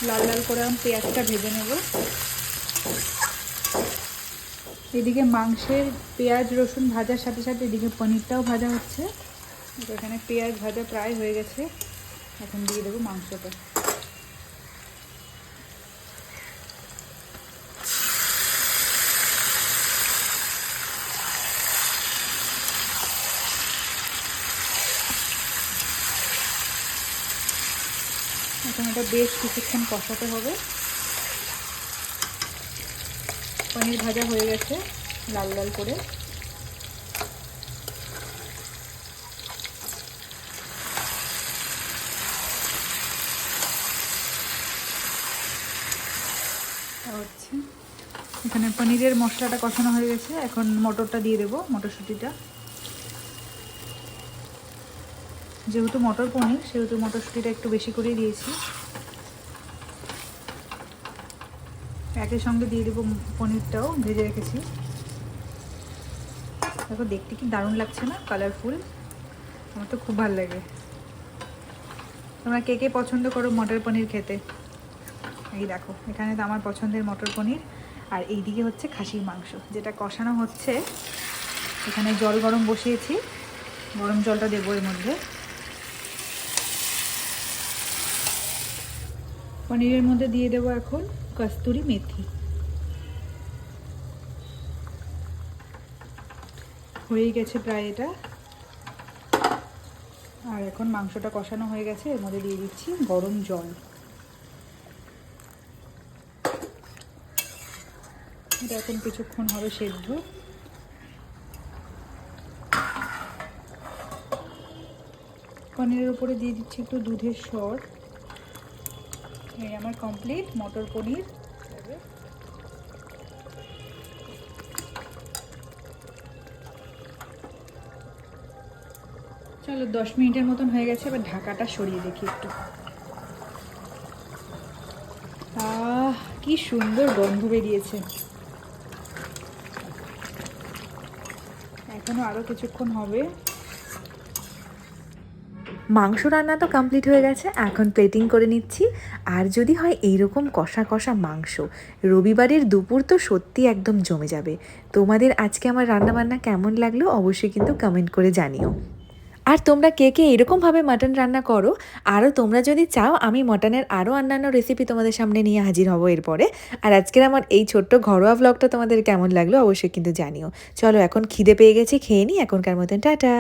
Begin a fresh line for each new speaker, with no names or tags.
লাল লাল করে আমি পেঁয়াজটা ভেজে নেব। এদিকে মাংসের পেঁয়াজ রসুন ভাজার সাথে সাথে এদিকে পনিরটাও ভাজা হচ্ছে। এখানে পেঁয়াজ ভাজা প্রায় হয়ে গেছে, এখন দিয়ে দেবো মাংসটা। এখন এটা বেশ কিছুক্ষণ কষাতে হবে। পনির ভাজা হয়ে গেছে লাল লাল করে। হচ্ছে এখানে পনিরের মশলাটা কষানো হয়ে গেছে, এখন মটরটা দিয়ে দেবো, মটরশুঁটিটা। যেহেতু মটর পনির সেহেতু মটরশুঁটিটা একটু বেশি করেই দিয়েছি। একের সঙ্গে দিয়ে দেবো পনিরটাও ভেজে রেখেছি। দেখো দেখতে কি দারুণ লাগছে না, কালারফুল। আমার তো খুব ভালো লাগে। তোমরা কে কে পছন্দ করো মটর পনির খেতে? এই দেখো এখানে তো আমার পছন্দের মটর পনির, আর এই দিকে হচ্ছে খাসির মাংস যেটা কষানো হচ্ছে। এখানে জল গরম বসিয়েছি, গরম জলটা দেবো এর মধ্যে। পনিরের মধ্যে দিয়ে দেবো এখন কস্তুরি মেথি। হয়ে গেছে প্রায় এটা। আর এখন মাংসটা কষানো হয়ে গেছে, এর মধ্যে দিয়ে দিচ্ছি গরম জল। এটা এখন কিছুক্ষণ হবে সেদ্ধ। পনিরের উপরে দিয়ে দিচ্ছি একটু দুধের সর। এই আমার কমপ্লিট মটর পনির। চলো 10 মিনিটের মতন হয়ে গেছে, এবার ঢাকাটা সরিয়ে দেখি একটু। কি সুন্দর গন্ধ বেরিয়েছে। এখনো আরো কিছুক্ষণ হবে।
মাংস রান্না তো কমপ্লিট হয়ে গেছে, এখন প্লেটিং করে নিচ্ছি। আর যদি হয় এইরকম কষা কষা মাংস, রবিবারের দুপুর তো সত্যি একদম জমে যাবে। তোমাদের আজকে আমার রান্নাবান্না কেমন লাগলো অবশ্যই কিন্তু কমেন্ট করে জানিও। আর তোমরা কে কে এরকমভাবে মাটন রান্না করো, আরও তোমরা যদি চাও আমি মটনের আরও অন্যান্য রেসিপি তোমাদের সামনে নিয়ে হাজির হব এরপরে। আর আজকের আমার এই ছোট্ট ঘরোয়া ব্লগটা তোমাদের কেমন লাগলো অবশ্যই কিন্তু জানিও। চলো এখন খিদে পেয়ে গেছে, খেয়ে নিই, এখনকার মতন টাটা।